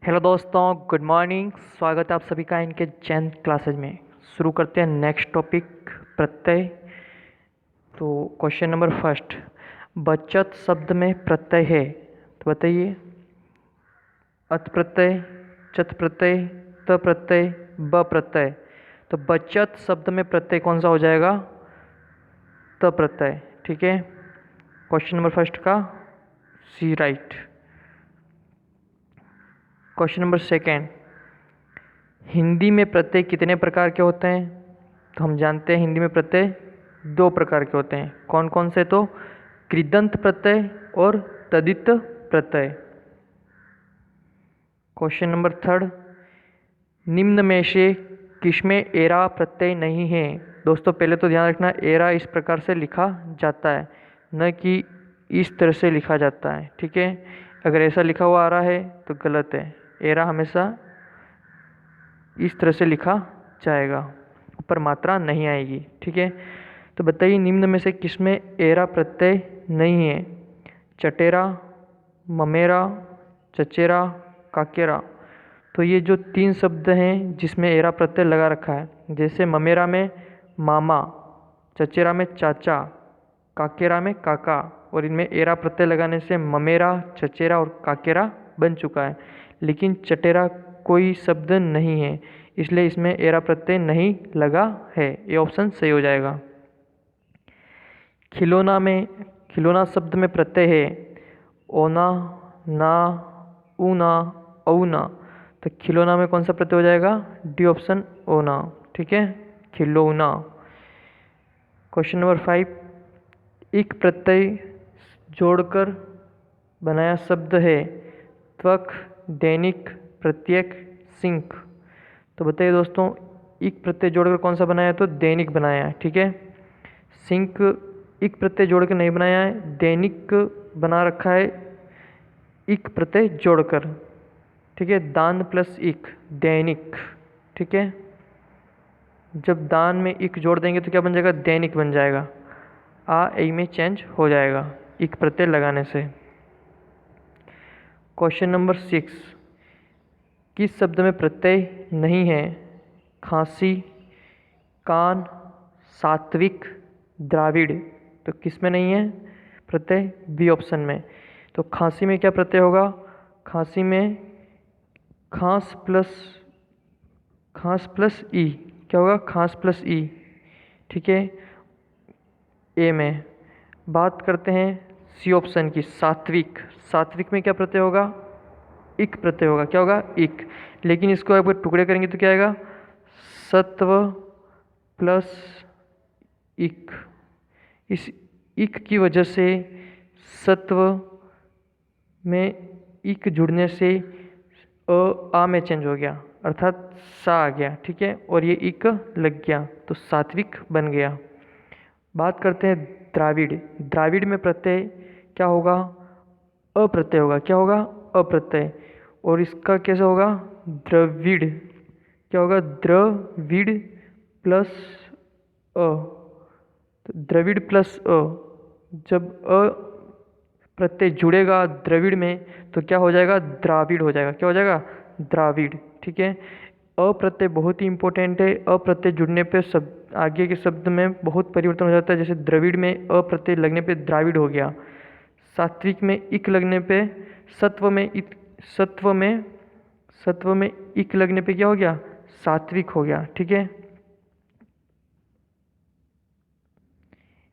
Hello दोस्तों, good morning. स्वागत है आप सभी का इनके 10th क्लासेज में। शुरू करते हैं नेक्स्ट टॉपिक, प्रत्यय। तो क्वेश्चन नंबर फर्स्ट, बचत शब्द में प्रत्यय है तो बताइए। अत प्रत्यय, चत प्रत्यय, त प्रत्यय, ब प्रत्यय। तो बचत शब्द में प्रत्यय कौन सा हो जाएगा? त प्रत्यय। ठीक है, क्वेश्चन नंबर फर्स्ट का C right. Question number second, Hindi में प्रत्यय कितने प्रकार के होते हैं? तो हम जानते हैं हिंदी में प्रत्यय दो प्रकार के होते हैं। कौन कौन से? तो कृदंत प्रत्यय और तदित प्रत्यय। क्वेश्चन नंबर थर्ड, निम्न में से किसमें एरा प्रत्यय नहीं है? दोस्तों पहले तो ध्यान रखना, एरा इस प्रकार से लिखा जाता है, न कि इस तरह से लिखा जाता है। ठीक है, अगर ऐसा लिखा हुआ आ रहा है तो गलत है। एरा हमेशा इस तरह से लिखा जाएगा, ऊपर मात्रा नहीं आएगी। ठीक है, तो बताइए निम्न में से किसमें एरा प्रत्यय नहीं है? चटेरा, ममेरा, चचेरा, काकेरा। तो ये जो तीन शब्द हैं जिसमें एरा प्रत्यय लगा रखा है, जैसे ममेरा में मामा, चचेरा में चाचा, काकेरा में काका, और इनमें एरा प्रत्यय लगाने से ममेरा, चचेरा और काकेरा बन चुका है। लेकिन चटेरा कोई शब्द नहीं है, इसलिए इसमें एरा प्रत्यय नहीं लगा है। ये ऑप्शन सही हो जाएगा। खिलौना में, खिलौना शब्द में प्रत्यय है ओना, ना, ऊना, औना। तो खिलौना में कौन सा प्रत्यय हो जाएगा? डी ऑप्शन, ओना। ठीक है, खिलौना। क्वेश्चन नंबर 5, इक प्रत्यय जोड़कर बनाया शब्द है त्वक, दैनिक, प्रत्येक, सिंक। तो बताइए दोस्तों, इक प्रत्यय जोड़कर कौन सा बनाया है? तो दैनिक बनाया है। ठीक है, सिंक इक प्रत्यय जोड़कर नहीं बनाया है, दैनिक बना रखा है इक प्रत्यय जोड़कर। ठीक है, दान प्लस इक, दैनिक। ठीक है, जब दान में इक जोड़ देंगे तो क्या बन जाएगा? दैनिक बन जाएगा। आ ए में चेंज हो जाएगा इक प्रत्यय लगाने से। क्वेश्चन नंबर 6, किस शब्द में प्रत्यय नहीं है? खांसी, कान, सात्विक, द्राविड़। तो किस में नहीं है प्रत्यय? बी ऑप्शन में। तो खांसी में क्या प्रत्यय होगा? खांसी में खांस प्लस ई। क्या होगा? खांस प्लस ई। ठीक है, ए में। बात करते हैं सी ऑप्शन की, सात्विक। सात्विक में क्या प्रत्यय होगा? इक प्रत्यय होगा। क्या होगा? इक। लेकिन इसको अगर टुकड़े करेंगे तो क्या आएगा? सत्व प्लस इक। इस इक की वजह से सत्व में इक जुड़ने से आ में चेंज हो गया, अर्थात सा आ गया। ठीक है, और ये इक लग गया तो सात्विक बन गया। बात करते हैं द्राविड़। द्राविड़ में प्रत्यय क्या होगा? अप्रत्यय होगा। क्या होगा? अप्रत्यय। और इसका कैसे होगा? द्रविड़। क्या होगा? द्रविड़ प्लस अ। तो द्रविड़ प्लस अ, जब अ प्रत्यय जुड़ेगा द्रविड़ में तो क्या हो जाएगा? द्राविड़ हो जाएगा। क्या हो जाएगा? द्राविड़। ठीक है, अप्रत्यय बहुत ही इंपॉर्टेंट है। अप्रत्यय जुड़ने पे शब्द, आगे के शब्द में बहुत परिवर्तन हो जाता है। जैसे द्रविड़ में अप्रत्यय लगने पे द्राविड़ हो गया, सात्विक में इक लगने पे, सत्व में सत्व में इक लगने पे क्या हो गया? सात्विक हो गया। ठीक है,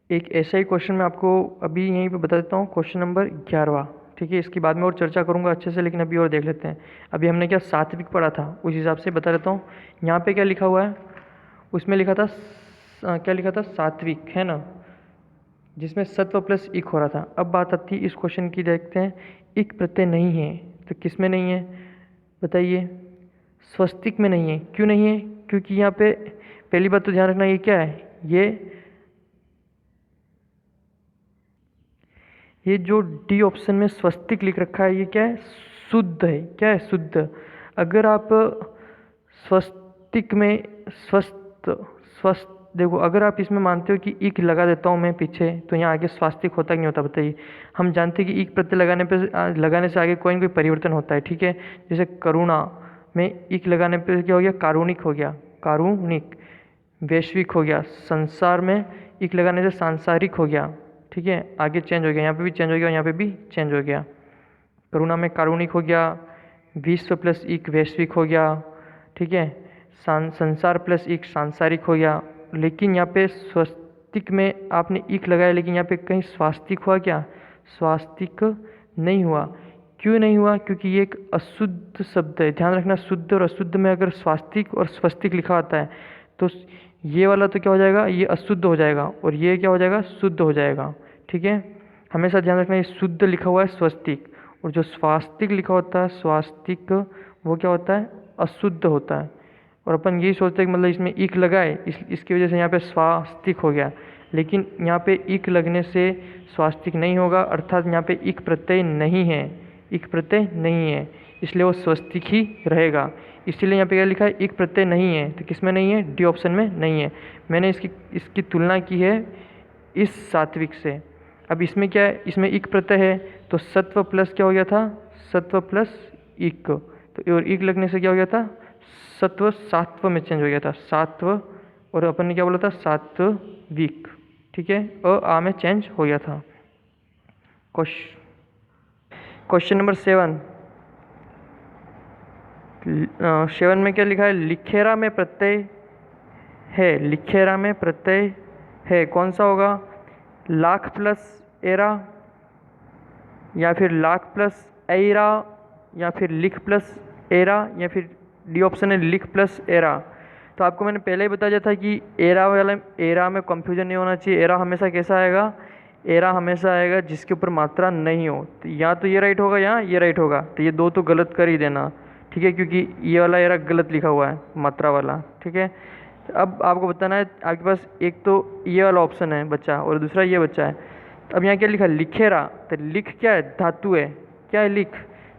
एक ऐसा ही क्वेश्चन मैं आपको अभी यहीं पे बता देता हूँ, क्वेश्चन नंबर 11वां। ठीक है, इसकी बाद में और चर्चा करूँगा अच्छे से, लेकिन अभी और देख लेते हैं। अभी हमने क्या सात्विक पढ़ा था, उस हिसाब से बता देता हूँ। यहाँ पे क्या लिखा हुआ है? उसमें लिखा था क्या लिखा था? सात्विक, है ना, जिसमें सत्व प्लस इक हो रहा था। अब बात आती है इस क्वेश्चन की, देखते हैं। इक प्रत्यय नहीं है तो किस में नहीं है बताइए? स्वस्तिक में नहीं है। क्यों नहीं है? क्योंकि यहाँ पे पहली बात तो ध्यान रखना, ये क्या है? ये जो डी ऑप्शन में स्वस्तिक लिख रखा है, ये क्या है? शुद्ध है। क्या है? शुद्ध। अगर आप स्वस्तिक में स्वस्थ स्वस्थ देखो अगर आप इसमें मानते हो कि इक लगा देता हूँ मैं पीछे, तो यहाँ आगे स्वास्तिक होता कि नहीं होता बताइए। हम जानते हैं कि इक प्रत्यय लगाने से आगे कोई न कोई परिवर्तन होता है, ठीक है। जैसे करुणा में इक लगाने पे क्या हो गया, कारुणिक हो गया, कारुणिक। वैश्विक हो गया, संसार में इक लगाने से सांसारिक हो गया, ठीक है। आगे चेंज हो गया, यहाँ पे भी चेंज हो गया और यहाँ पे भी चेंज हो गया। करुणा में कारुणिक हो गया, विश्व प्लस इक वैश्विक हो गया, ठीक है। संसार प्लस इक सांसारिक हो गया। लेकिन यहाँ पे स्वस्तिक में आपने इक लगाया, लेकिन यहाँ पे कहीं स्वास्तिक हुआ क्या, स्वास्तिक नहीं हुआ। क्यों नहीं हुआ, क्योंकि ये एक अशुद्ध शब्द है। ध्यान रखना, शुद्ध और अशुद्ध में अगर स्वास्तिक और स्वस्तिक लिखा होता है तो ये वाला तो क्या हो जाएगा, ये अशुद्ध हो जाएगा और ये क्या हो जाएगा, शुद्ध हो जाएगा, ठीक है। हमेशा ध्यान रखना, ये शुद्ध लिखा हुआ है स्वस्तिक, और जो स्वास्तिक लिखा होता है स्वास्तिक, वो क्या होता है, अशुद्ध होता है। और अपन यही सोचते हैं कि मतलब इसमें इक लगाए, इसकी वजह से यहाँ पे स्वास्तिक हो गया, लेकिन यहाँ पे इक लगने से स्वास्तिक नहीं होगा, अर्थात यहाँ पे इक प्रत्यय नहीं है, इक प्रत्यय नहीं है, इसलिए वो स्वस्तिक ही रहेगा। इसीलिए यहाँ पे क्या लिखा है, इक प्रत्यय नहीं है, तो किस में नहीं है, डी ऑप्शन में नहीं है। मैंने इसकी तुलना की है इस सात्विक से। अब इसमें क्या है, इसमें इक प्रत्यय है, तो सत्व प्लस क्या हो गया था, सत्व प्लस इक, तो और इक लगने से क्या हो गया था, सत्व सात्व में चेंज हो गया था, सात्व, और अपन ने क्या बोला था, सात्विक, ठीक है, आ में चेंज हो गया था। क्वेश्चन नंबर 7 में क्या लिखा है, लिखेरा में प्रत्यय है, लिखेरा में प्रत्यय है, कौन सा होगा, लाख प्लस एरा, या फिर लाख प्लस एरा, या फिर लिख प्लस एरा, या फिर डी ऑप्शन है लिख प्लस एरा। तो आपको मैंने पहले ही बता दिया था कि एरा वाला, एरा में कंफ्यूजन नहीं होना चाहिए। एरा हमेशा कैसा आएगा, एरा हमेशा आएगा जिसके ऊपर मात्रा नहीं हो, तो या तो ये राइट होगा या ये राइट होगा, तो ये दो तो गलत कर ही देना, ठीक है, क्योंकि ये वाला एरा गलत लिखा हुआ है, मात्रा वाला, ठीक है। अब आपको बताना है, आपके पास एक तो ये वाला ऑप्शन है बच्चा और दूसरा ये बच्चा है। अब यहाँ क्या लिखा, लिखेरा, तो लिख क्या है, धातु है, क्या है, लिख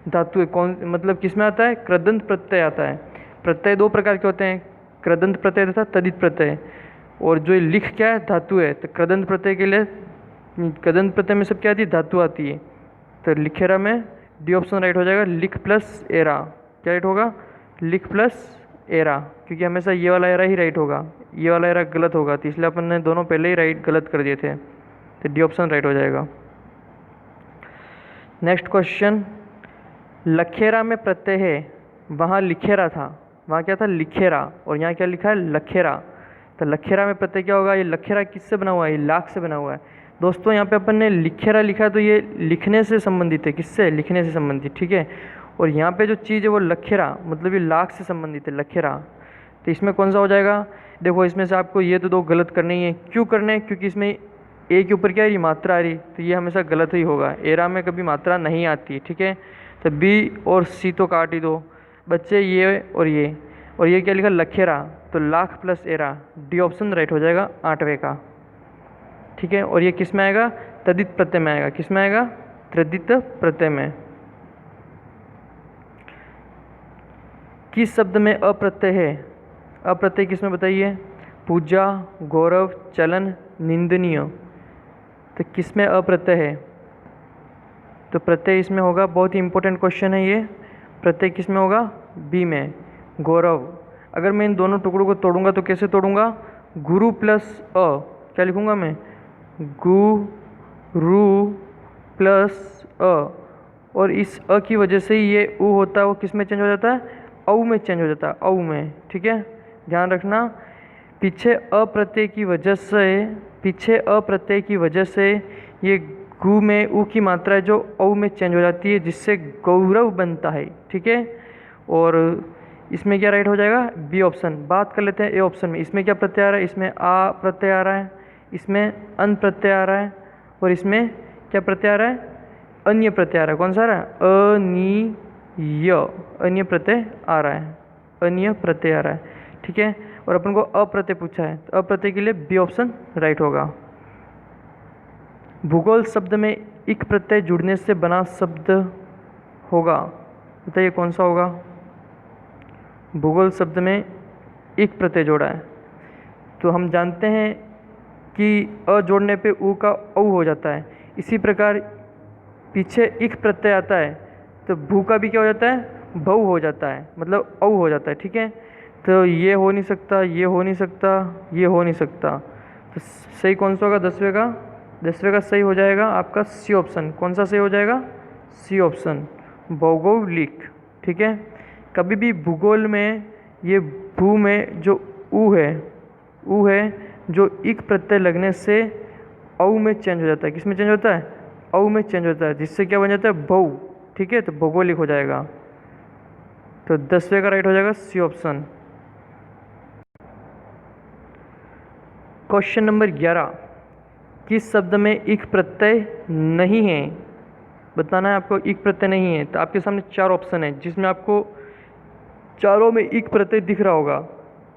धातु है। कौन, मतलब किस में आता है, कृदंत प्रत्यय आता है। प्रत्यय दो प्रकार के होते हैं, कृदंत प्रत्यय तथा तदित प्रत्यय, और जो लिख क्या है, धातु है। तो कृदंत प्रत्यय के लिए, कृदंत प्रत्यय में सब क्या आती है, धातु आती है। तो लिखेरा में डी ऑप्शन राइट हो जाएगा, लिख प्लस एरा, क्या राइट होगा, लिख प्लस एरा, क्योंकि हमेशा ये वाला एरा ही राइट होगा, ये वाला एरा गलत होगा, तो इसलिए अपन ने दोनों पहले ही राइट गलत कर दिए थे, तो डी ऑप्शन राइट हो जाएगा। नेक्स्ट क्वेश्चन, लखेरा में प्रत्यय है, वहाँ लिखेरा था, वहाँ क्या था, लिखेरा, और यहाँ क्या लिखा है, लखेरा। तो लखेरा में प्रत्यय क्या होगा, ये लखेरा किससे बना हुआ है, ये लाख से बना हुआ है। दोस्तों यहाँ पे अपन ने लिखेरा लिखा, तो ये लिखने से संबंधित है, किससे, लिखने से संबंधित, ठीक है। और यहाँ पे जो चीज़ है वो लखेरा, मतलब ये लाख से संबंधित है, लखेरा। तो इसमें कौन सा हो जाएगा, देखो इसमें से आपको ये तो दो गलत करने ही है। क्यों करने हैं, क्योंकि इसमें ए के ऊपर क्या आ रही, मात्रा आ रही, तो ये हमेशा गलत ही होगा, एरा में कभी मात्रा नहीं आती, ठीक है। तो बी और सी तो काट ही दो बच्चे, ये और ये क्या लिखा, लखेरा, तो lakh plus era, D option right हो जाएगा 8वें का, ठीक है। और ये किस में आएगा, तदित प्रत्यय में आएगा, किस में आएगा, तदित प्रत्यय में। किस शब्द में अप्रत्यय है, अप्रत्यय किस में बताइए, पूजा, गौरव, चलन, निंदनीय, तो किस में अप्रत्यय है, तो प्रत्यय इसमें होगा, बहुत ही इंपॉर्टेंट क्वेश्चन है ये, प्रत्यय किस में होगा, बी में, गौरव। अगर मैं इन दोनों टुकड़ों को तोड़ूंगा तो कैसे तोड़ूंगा, गुरु प्लस अ, क्या लिखूंगा मैं, गुरु प्लस अ, और इस अ की वजह से ही ये उ होता है, वो किस में चेंज हो जाता है, औ में चेंज हो जाता है, औ में, ठीक है। ध्यान रखना, पीछे अप्रत्यय की वजह से, पीछे अप्रत्यय की वजह से ये गु में उ की मात्रा है जो औ में चेंज हो जाती है, जिससे गौरव बनता है, ठीक है। और इसमें क्या राइट हो जाएगा, बी ऑप्शन। बात कर लेते हैं ए ऑप्शन में, इसमें क्या प्रत्यय आ रहा है, इसमें आ प्रत्यय आ रहा है, इसमें अन प्रत्यय आ रहा है, और इसमें क्या प्रत्यय आ रहा है, अन्य प्रत्यय आ रहा है। कौन सा आ रहा है, अनीय, अन्य प्रत्यय आ रहा है, अन्य प्रत्यय आ रहा है, ठीक है। और अपन को अप्रत्यय पूछा है, तो अप्रत्यय के लिए बी ऑप्शन राइट होगा। भूगोल शब्द में इक प्रत्यय जुड़ने से बना शब्द होगा, बताइए कौन सा होगा। भूगोल शब्द में इक प्रत्यय जोड़ा है, तो हम जानते हैं कि अ जोड़ने पे ऊ का औ हो जाता है। इसी प्रकार पीछे इक प्रत्यय आता है तो भू का भी क्या हो जाता है, भऊ हो जाता है, मतलब औ हो जाता है। ठीक है, तो ये हो नहीं सकता, ये हो नहीं सकता, ये हो नहीं सकता। तो सही कौन सा होगा 10वें का? 10वें का सही हो जाएगा आपका सी ऑप्शन। कौन सा सही हो जाएगा? सी ऑप्शन, भौगोलिक। ठीक है, कभी भी भूगोल में ये भू में जो ऊ है जो इक प्रत्यय लगने से औ में चेंज हो जाता है। किस में चेंज होता है? औ में चेंज होता है, जिससे क्या बन जाता है? भऊ। ठीक है, तो भौगोलिक हो जाएगा। तो 10वें का राइट हो जाएगा सी ऑप्शन। क्वेश्चन नंबर 11, किस शब्द में इक प्रत्यय नहीं है? बताना है आपको, इक प्रत्यय नहीं है। तो आपके सामने 4 ऑप्शन है जिसमें आपको चारों में इक प्रत्यय दिख रहा होगा।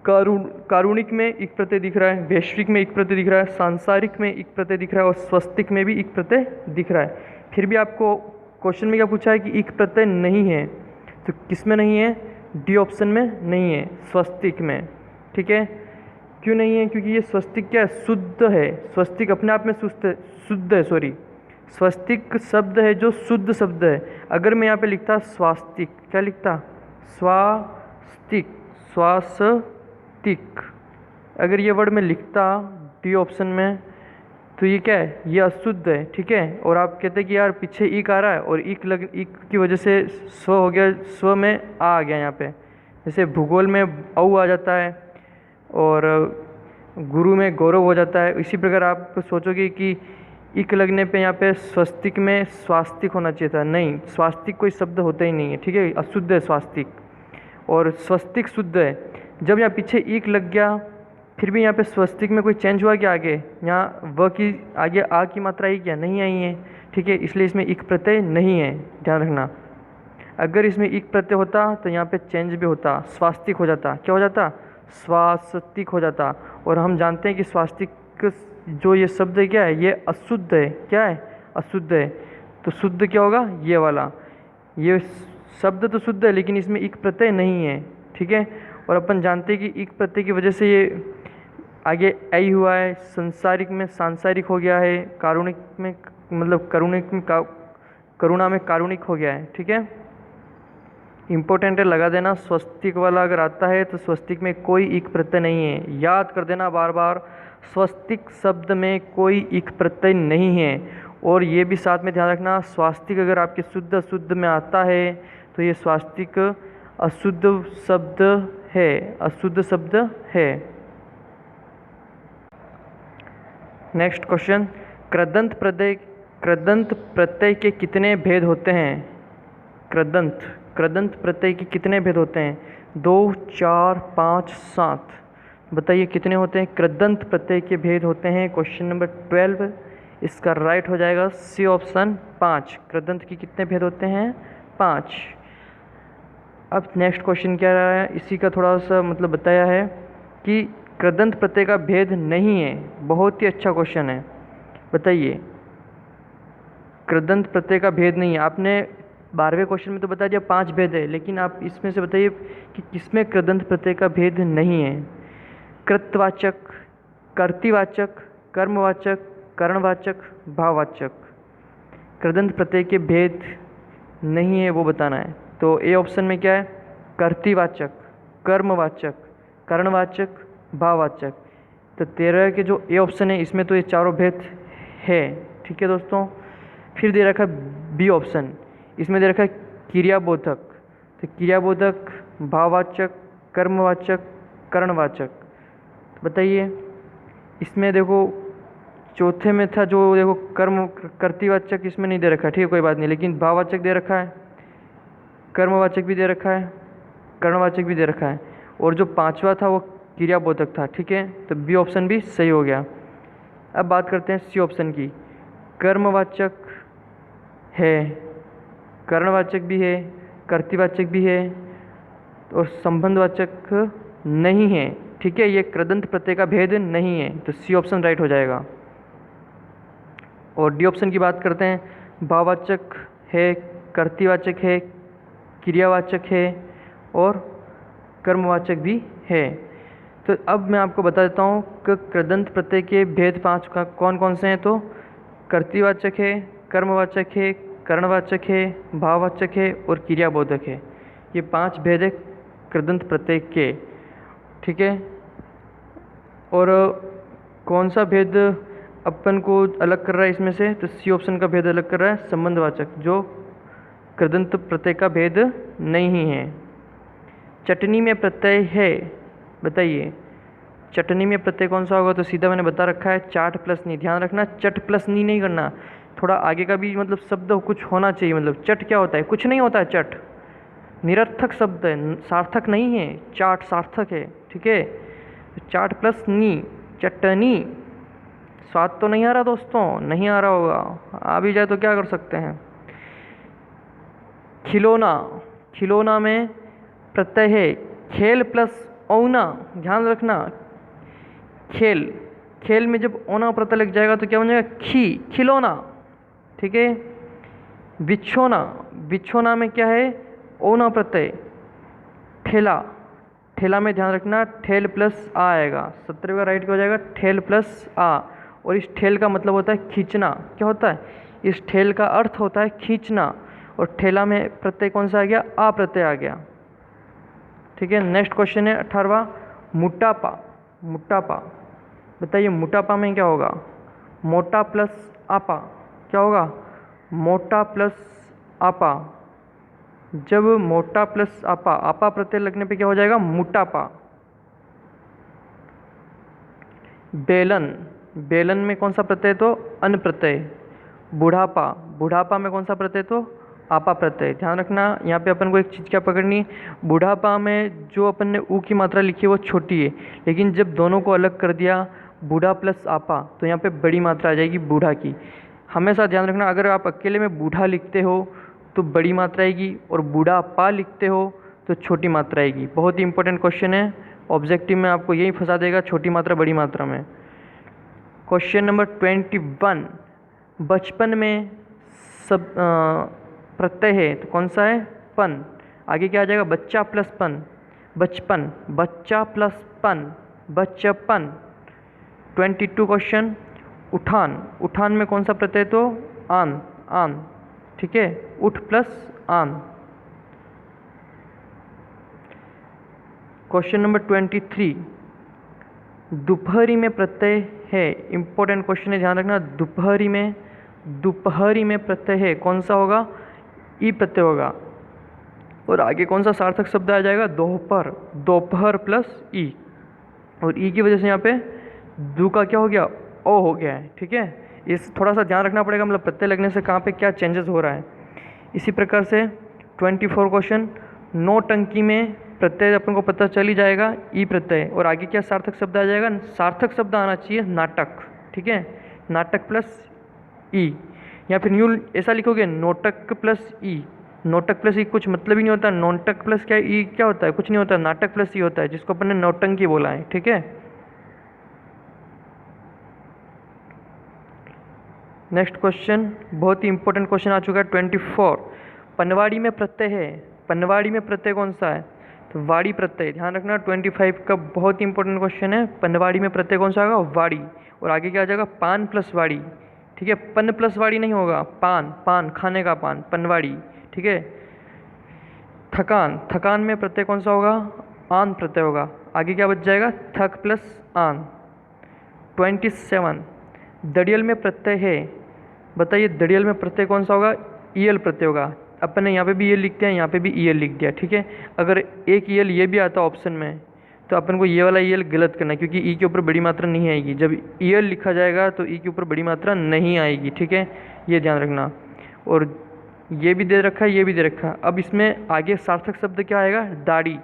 कारुणिक में इक प्रत्यय दिख रहा है, वैश्विक में इक प्रत्यय दिख रहा है, सांसारिक में इक प्रत्यय दिख रहा है और स्वस्तिक में भी इक प्रत्यय दिख रहा है। फिर भी आपको क्वेश्चन में क्या पूछा है कि इक प्रत्यय नहीं है, तो किस में नहीं है? डी ऑप्शन में नहीं है, स्वस्तिक में। ठीक है, क्यों नहीं है? क्योंकि ये स्वस्तिक क्या है? शुद्ध है। स्वस्तिक अपने आप में शुद्ध है, सॉरी, स्वस्तिक शब्द है जो शुद्ध शब्द है। अगर मैं यहाँ पे लिखता स्वास्तिक, क्या लिखता? स्वास्तिक, स्वास्तिक, अगर ये वर्ड में लिखता डी ऑप्शन में, तो ये क्या है? ये अशुद्ध है। ठीक है, और आप कहते हैं कि यार पीछे ईक आ रहा है और ईक की वजह से स्व हो गया, स्व में आ गया यहाँ पे। जैसे भूगोल में औ आ जाता है और गुरु में गौरव हो जाता है। इसी प्रकार आप सोचोगे कि इक लगने पे यहाँ पे स्वस्तिक में स्वास्तिक होना चाहिए था। नहीं, स्वास्तिक कोई शब्द होता ही नहीं है। ठीक है, अशुद्ध है स्वास्तिक, और स्वस्तिक शुद्ध है। जब यहाँ पीछे इक लग गया, फिर भी यहाँ पे स्वस्तिक में कोई चेंज हुआ क्या? आगे यहाँ व की आगे आ की मात्रा आई क्या? नहीं आई है। ठीक है, इसलिए इसमें इक प्रत्यय नहीं है, ध्यान रखना। अगर इसमें इक प्रत्यय होता तो यहाँ पे चेंज भी होता, स्वास्तिक हो जाता। क्या हो जाता? स्वास्तिक हो जाता। और हम जानते हैं कि स्वास्तिक जो ये शब्द है क्या है? ये अशुद्ध है। क्या है? अशुद्ध है। तो शुद्ध क्या होगा? ये वाला। ये शब्द तो शुद्ध है लेकिन इसमें इक प्रत्यय नहीं है। ठीक है, और अपन जानते हैं कि इक प्रत्यय की वजह से ये आगे ऐ हुआ है। संसारिक में सांसारिक हो गया है, कारुणिक में मतलब करुणिक में करुणा में कारुणिक हो गया है। ठीक है, इम्पोर्टेंट है, लगा देना। स्वस्तिक वाला अगर आता है तो स्वस्तिक में कोई इक प्रत्यय नहीं है, याद कर देना बार बार। स्वस्तिक शब्द में कोई इक प्रत्यय नहीं है। और ये भी साथ में ध्यान रखना, स्वास्तिक अगर आपके शुद्ध अशुद्ध में आता है तो ये स्वास्तिक अशुद्ध शब्द है, अशुद्ध शब्द है। नेक्स्ट क्वेश्चन, कृदंत प्रत्यय के कितने भेद होते हैं? कृदंत प्रत्यय के कितने भेद होते हैं? 2, 4, 5, 7। बताइए कितने होते हैं? कृदंत प्रत्यय के भेद होते हैं। क्वेश्चन नंबर 12, इसका राइट हो जाएगा सी ऑप्शन, 5। कृदंत के कितने भेद होते हैं? 5। अब नेक्स्ट क्वेश्चन क्या रहा है, इसी का थोड़ा सा मतलब बताया है कि कृदंत प्रत्यय का भेद नहीं है। बहुत ही अच्छा क्वेश्चन है। बताइए, कृदंत प्रत्यय का भेद नहीं है। आपने 12वें क्वेश्चन में तो बता दिया 5 भेद है, लेकिन आप इसमें से बताइए कि किसमें कृदंत प्रत्यय का भेद नहीं है? कृतवाचक, कर्तृवाचक, कर्मवाचक, करणवाचक, भाववाचक। कृदंत प्रत्यय के भेद नहीं है, वो बताना है। तो ए ऑप्शन में क्या है? कर्तृवाचक, कर्मवाचक, करणवाचक, भाववाचक। तो 13 के जो ए ऑप्शन है इसमें तो ये चारों भेद है। ठीक है दोस्तों, फिर दे रखा बी ऑप्शन, इसमें दे रखा है क्रियाबोधक। तो क्रियाबोधक, भाववाचक, कर्मवाचक, करणवाचक। बताइए, इसमें देखो चौथे में था जो देखो कर्तृवाचक इसमें नहीं दे रखा, ठीक है कोई बात नहीं, लेकिन भाववाचक दे रखा है, कर्मवाचक भी दे रखा है, करणवाचक भी दे रखा है, और जो 5वां था वो क्रियाबोधक था। ठीक है, तो बी ऑप्शन भी सही हो गया। अब बात करते हैं सी ऑप्शन की। कर्मवाचक है, करणवाचक भी है, कर्तृवाचक भी है और संबंधवाचक नहीं है। ठीक है, ये कृदंत प्रत्यय का भेद नहीं है, तो सी ऑप्शन राइट हो जाएगा। और डी ऑप्शन की बात करते हैं, भाववाचक है, कर्तृवाचक है, क्रियावाचक है और कर्मवाचक भी है। तो अब मैं आपको बता देता हूँ कि कृदंत प्रत्यय के भेद 5 का कौन कौन से हैं। तो कर्तृवाचक है, कर्मवाचक है, करणवाचक है, भाववाचक है और क्रियाबोधक है। ये 5 भेद है कृदंत प्रत्यय के, ठीक है। और कौन सा भेद अपन को अलग कर रहा है इसमें से, तो सी ऑप्शन का भेद अलग कर रहा है संबंधवाचक, जो कृदंत प्रत्यय का भेद नहीं है। चटनी में प्रत्यय है, बताइए चटनी में प्रत्यय कौन सा होगा, तो सीधा मैंने बता रखा है चाट प्लस नी। ध्यान रखना चट प्लस नी नहीं करना, थोड़ा आगे का भी मतलब शब्द कुछ होना चाहिए। मतलब चट क्या होता है, कुछ नहीं होता है चट, निरर्थक शब्द है, सार्थक नहीं है। चाट सार्थक है, ठीक है। चाट प्लस नी, चटनी। स्वाद तो नहीं आ रहा दोस्तों, नहीं आ रहा होगा, आ भी जाए तो क्या कर सकते हैं। खिलौना, खिलौना में प्रत्यय है खेल प्लस औना। ध्यान रखना खेल, खेल में जब औना प्रत्यय लग जाएगा तो क्या बन जाएगा खिलौना, ठीक है। बिछोना, बिछोना में क्या है औना प्रत्यय ठेला, ठेला में ध्यान रखना ठेल प्लस आ आएगा, 70 का राइट क्या हो जाएगा ठेल प्लस आ। और इस ठेल का मतलब होता है खींचना। क्या होता है, इस ठेल का अर्थ होता है खींचना, और ठेला में प्रत्यय कौन सा आ गया, आ प्रत्यय आ गया, ठीक है। नेक्स्ट क्वेश्चन है 18वां, मोटापा। मोटापा, बताइए मोटापा में क्या होगा, मोटा प्लस आपा, क्या होगा मोटा प्लस आपा। जब मोटा प्लस आपा, आपा प्रत्यय लगने पे क्या हो जाएगा मोटापा। बेलन, बेलन में कौन सा प्रत्यय, तो अन प्रत्यय। बुढ़ापा, बुढ़ापा में कौन सा प्रत्यय, तो आपा प्रत्यय। ध्यान रखना यहाँ पे अपन को एक चीज़ क्या पकड़नी, बुढ़ापा में जो अपन ने ऊ की मात्रा लिखी है वो छोटी है, लेकिन जब दोनों को अलग कर दिया बूढ़ा प्लस आपा तो यहाँ पे बड़ी मात्रा आ जाएगी बूढ़ा की। हमेशा ध्यान रखना अगर आप अकेले में बूढ़ा लिखते हो तो बड़ी मात्रा आएगी, और बूढ़ा पा लिखते हो तो छोटी मात्रा आएगी। बहुत ही इंपॉर्टेंट क्वेश्चन है, ऑब्जेक्टिव में आपको यही फंसा देगा, छोटी मात्रा बड़ी मात्रा में। क्वेश्चन नंबर 21, बचपन में सब प्रत्यय है तो कौन सा है पन। आगे क्या आ जाएगा बच्चा प्लस पन, बचपन, बच्चा प्लस पन, बच्चपन। 22 क्वेश्चन, उठान, उठान में कौन सा प्रत्यय, तो आन, आन, ठीक है, उठ प्लस आन। क्वेश्चन नंबर 23, दोपहरी में प्रत्यय है। इंपॉर्टेंट क्वेश्चन है, ध्यान रखना दोपहरी में, दोपहरी में प्रत्यय है कौन सा होगा, ई प्रत्यय होगा। और आगे कौन सा सार्थक शब्द आ जाएगा, दोपहर, दोपहर प्लस ई, और ई की वजह से यहाँ पे दू का क्या हो गया, ओ हो गया है, ठीक है। इस थोड़ा सा ध्यान रखना पड़ेगा, मतलब प्रत्यय लगने से कहाँ पे क्या चेंजेस हो रहा है। इसी प्रकार से 24 क्वेश्चन, नौटंकी में प्रत्यय अपन को पता चल ही जाएगा ई प्रत्यय, और आगे क्या सार्थक शब्द आ जाएगा, सार्थक शब्द आना चाहिए नाटक, ठीक है, नाटक प्लस ई। या फिर न्यू ऐसा लिखोगे नोटक प्लस ई, नोटक प्लस ई कुछ मतलब ही नहीं होता, नोटक प्लस क्या ई क्या होता है, कुछ नहीं होता, नाटक प्लस ई होता है, जिसको अपन ने नौटंकी बोला है, ठीक है। नेक्स्ट क्वेश्चन बहुत ही इंपॉर्टेंट क्वेश्चन आ चुका है 24, पनवाड़ी में प्रत्यय है, पनवाड़ी में प्रत्यय कौन सा है, तो वाड़ी प्रत्यय। ध्यान रखना 25 का बहुत ही इंपॉर्टेंट क्वेश्चन है, पनवाड़ी में प्रत्यय कौन सा होगा, वाड़ी, और आगे क्या आ जाएगा पान प्लस वाड़ी, ठीक है, पन प्लस वाड़ी नहीं होगा, पान, पान खाने का पान, पनवाड़ी, ठीक है। थकान, थकान में प्रत्यय कौन सा होगा, आन प्रत्यय होगा, आगे क्या बच जाएगा थक प्लस आन। 27, दड़ियल में प्रत्यय है, बताइए दड़ियल में प्रत्यय कौन सा होगा, ईयल प्रत्यय होगा। अपन ने यहाँ पे भी ये लिख दिया, यहाँ पे भी ईयल लिख दिया, ठीक है। अगर एक ईयल ये भी आता ऑप्शन में तो अपन को ये वाला ईयल गलत करना है, क्योंकि ई के ऊपर बड़ी मात्रा नहीं आएगी, जब ईयल लिखा जाएगा तो ई के ऊपर बड़ी मात्रा नहीं आएगी, ठीक है, ये ध्यान रखना। और ये भी दे रखा है, ये भी दे रखा है। अब इसमें आगे सार्थक शब्द क्या आएगा, दाढ़ी,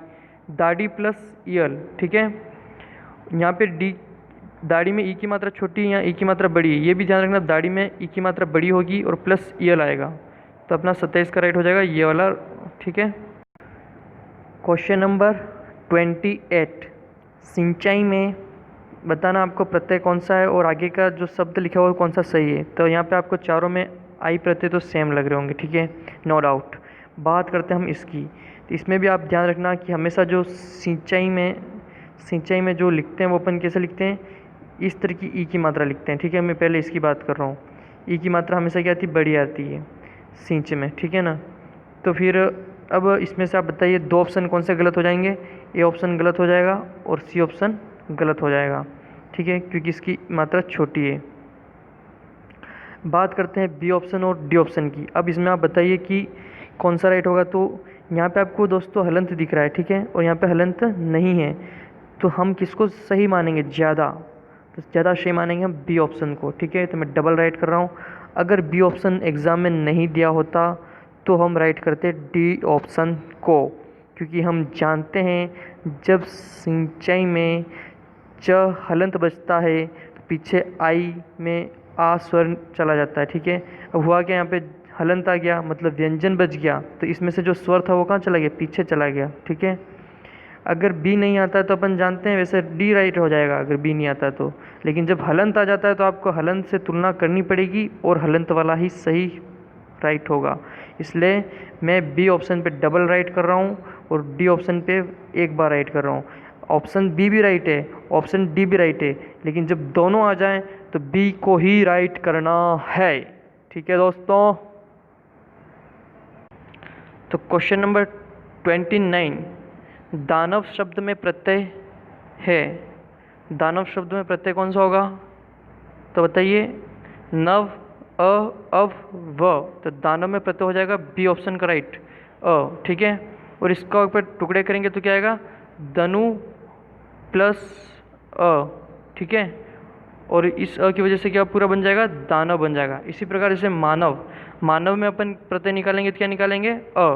दाढ़ी प्लस ईयल, ठीक है। यहाँ पे डी, दाढ़ी में ई की मात्रा छोटी है, यहाँ ई की मात्रा बड़ी है, ये भी ध्यान रखना, दाढ़ी में ई की मात्रा बड़ी होगी और प्लस ईयल आएगा, तो अपना 27 का राइट हो जाएगा ये वाला, ठीक है। क्वेश्चन नंबर 28, सिंचाई में बताना आपको प्रत्यय कौन सा है और आगे का जो शब्द लिखा हुआ है कौन सा सही है। तो यहाँ पे आपको चारों में आई प्रत्यय तो सेम लग रहे होंगे, ठीक है, नो डाउट। बात करते हैं हम इसकी, तो इसमें भी आप ध्यान रखना कि हमेशा जो सिंचाई में सिंचाई में जो लिखते हैं वो अपन कैसे लिखते हैं, इस तरह की ई की मात्रा लिखते हैं, ठीक है। मैं पहले इसकी बात कर रहा हूँ। ई की मात्रा हमेशा क्या आती है, बड़ी आती है सिंच में, ठीक है ना। तो फिर अब इसमें से आप बताइए 2 ऑप्शन कौन से गलत हो जाएंगे। ए ऑप्शन गलत हो जाएगा और सी ऑप्शन गलत हो जाएगा, ठीक है, क्योंकि इसकी मात्रा छोटी है। बात करते हैं बी ऑप्शन और डी ऑप्शन की। अब इसमें आप बताइए कि कौन सा राइट होगा। तो यहाँ पे आपको दोस्तों हलंत दिख रहा है, ठीक है, और यहाँ पे हलंत नहीं है, तो हम किसको सही मानेंगे ज़्यादा, तो ज़्यादा सही मानेंगे हम बी ऑप्शन को, ठीक है। तो मैं डबल राइट कर रहा हूँ। अगर बी ऑप्शन एग्ज़ाम में नहीं दिया होता तो हम राइट करते डी ऑप्शन को, क्योंकि हम जानते हैं जब सिंचाई में च हलंत बचता है तो पीछे आई में आ स्वर चला जाता है, ठीक है। अब हुआ क्या, यहाँ पे हलंत आ गया मतलब व्यंजन बच गया, तो इसमें से जो स्वर था वो कहाँ चला गया, पीछे चला गया, ठीक है। अगर बी नहीं आता है तो अपन जानते हैं वैसे डी राइट हो जाएगा अगर बी नहीं आता तो, लेकिन जब हलंत आ जाता है तो आपको हलंत से तुलना करनी पड़ेगी और हलंत वाला ही सही राइट होगा। इसलिए मैं बी ऑप्शन पे डबल राइट कर रहा हूँ और डी ऑप्शन पे एक बार राइट कर रहा हूँ। ऑप्शन बी भी राइट है, ऑप्शन डी भी राइट है, लेकिन जब दोनों आ जाएं तो बी को ही राइट करना है, ठीक है दोस्तों। तो क्वेश्चन नंबर 29, दानव शब्द में प्रत्यय है। दानव शब्द में प्रत्यय कौन सा होगा, तो बताइए नव, अ, अव, व। तो दानव में प्रत्यय हो जाएगा बी ऑप्शन का राइट, अ, ठीक है। और इसका ऊपर टुकड़े करेंगे तो क्या आएगा, दनु प्लस अ, ठीक है। और इस अ की वजह से क्या पूरा बन जाएगा, दानव बन जाएगा। इसी प्रकार जैसे मानव, मानव में अपन प्रत्यय निकालेंगे तो क्या निकालेंगे, अ,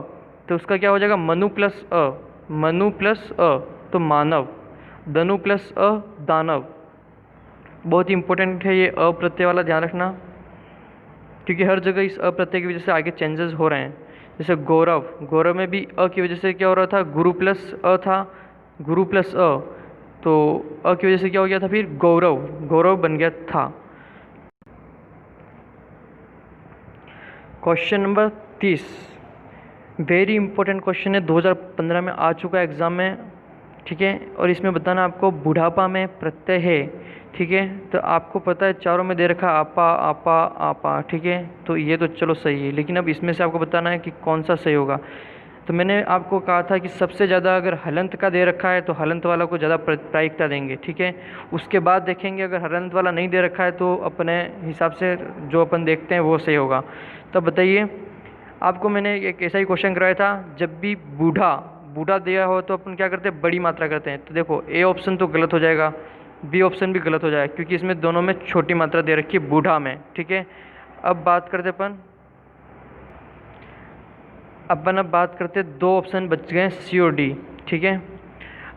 तो उसका क्या हो जाएगा, मनु प्लस अ, मनु प्लस अ, तो मानव। दनु प्लस अ, दानव। बहुत ही इंपॉर्टेंट है ये अ प्रत्यय वाला, ध्यान रखना, क्योंकि हर जगह इस अ प्रत्यय की वजह से आगे चेंजेस हो रहे हैं। जैसे गौरव, गौरव में भी अ की वजह से क्या हो रहा था, गुरु प्लस अ था, गुरु प्लस अ, तो अ की वजह से क्या हो गया था फिर गौरव, गौरव बन गया था। Question number 30, very important question है, 2015 में आ चुका है एग्ज़ाम में, ठीक है। और इसमें बताना आपको बुढ़ापा में प्रत्यय है, ठीक है। तो आपको पता है चारों में दे रखा आपा आपा आपा, ठीक है, तो ये तो चलो सही है, लेकिन अब इसमें से आपको बताना है कि कौन सा सही होगा। तो मैंने आपको कहा था कि सबसे ज़्यादा अगर हलंत का दे रखा है तो हलंत वाला को ज़्यादा प्रायिकता देंगे, ठीक है। उसके बाद देखेंगे अगर हलंत वाला नहीं दे रखा है तो अपने हिसाब से जो अपन देखते हैं वो सही होगा। तब बताइए, आपको मैंने एक ऐसा ही क्वेश्चन कराया था, जब भी बूढ़ा बूढ़ा दिया हो तो अपन क्या करते हैं, बड़ी मात्रा करते हैं। तो देखो ए ऑप्शन तो गलत हो जाएगा, बी ऑप्शन भी गलत हो जाएगा, क्योंकि इसमें दोनों में छोटी मात्रा दे रखी है बूढ़ा में, ठीक है। अब बात करते अब बात करते 2 ऑप्शन बच गए सी और डी, ठीक है।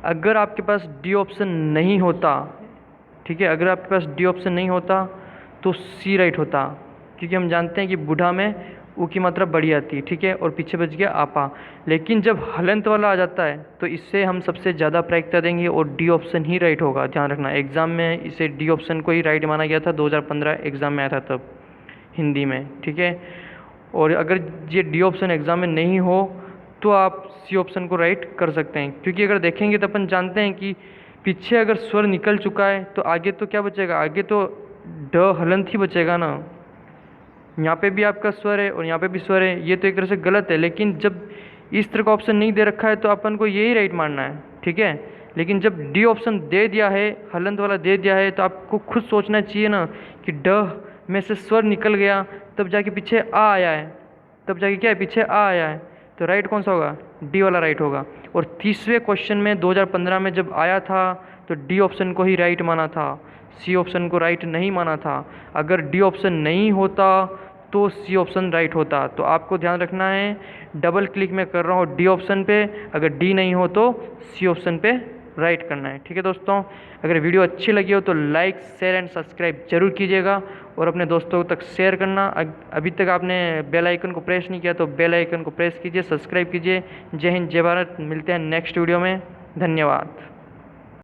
अगर आपके पास डी ऑप्शन नहीं होता, ठीक है, अगर आपके पास डी ऑप्शन नहीं होता तो सी राइट होता, क्योंकि हम जानते हैं कि बूढ़ा में ऊ की मात्रा बड़ी आती है, ठीक है, और पीछे बच गया आपा। लेकिन जब हलंत वाला आ जाता है तो इससे हम सबसे ज़्यादा प्रायिकता देंगे और डी ऑप्शन ही राइट होगा, ध्यान रखना। एग्ज़ाम में इसे डी ऑप्शन को ही राइट माना गया था, 2015 एग्ज़ाम में आया था तब हिंदी में, ठीक है। और अगर ये डी ऑप्शन एग्ज़ाम में नहीं हो तो आप सी ऑप्शन को राइट कर सकते हैं, क्योंकि अगर देखेंगे तो अपन जानते हैं कि पीछे अगर स्वर निकल चुका है तो आगे तो क्या बचेगा, आगे तो ड हलंत ही बचेगा ना। यहाँ पे भी आपका स्वर है और यहाँ पे भी स्वर है, ये तो एक तरह से गलत है। लेकिन जब इस तरह का ऑप्शन नहीं दे रखा है तो अपन को यही राइट मानना है, ठीक है। लेकिन जब डी ऑप्शन दे दिया है, हलंत वाला दे दिया है, तो आपको खुद सोचना चाहिए ना कि ड में से स्वर निकल गया तब जाके पीछे आ आया है, तब जाके क्या है, पीछे आ आया है, तो राइट कौन सा होगा, डी वाला राइट होगा। और तीसरे क्वेश्चन में 2015 में जब आया था तो डी ऑप्शन को ही राइट माना था, सी ऑप्शन को राइट नहीं माना था। अगर डी ऑप्शन नहीं होता तो सी ऑप्शन राइट होता। तो आपको ध्यान रखना है, डबल क्लिक मैं कर रहा हूँ डी ऑप्शन पे, अगर डी नहीं हो तो सी ऑप्शन पे राइट करना है, ठीक है दोस्तों। अगर वीडियो अच्छी लगी हो तो लाइक शेयर एंड सब्सक्राइब जरूर कीजिएगा और अपने दोस्तों तक शेयर करना। अभी तक आपने बेल आइकन को प्रेस नहीं किया तो बेल आइकन को प्रेस कीजिए, सब्सक्राइब कीजिए। जय हिंद, जय भारत। मिलते हैं नेक्स्ट वीडियो में, धन्यवाद।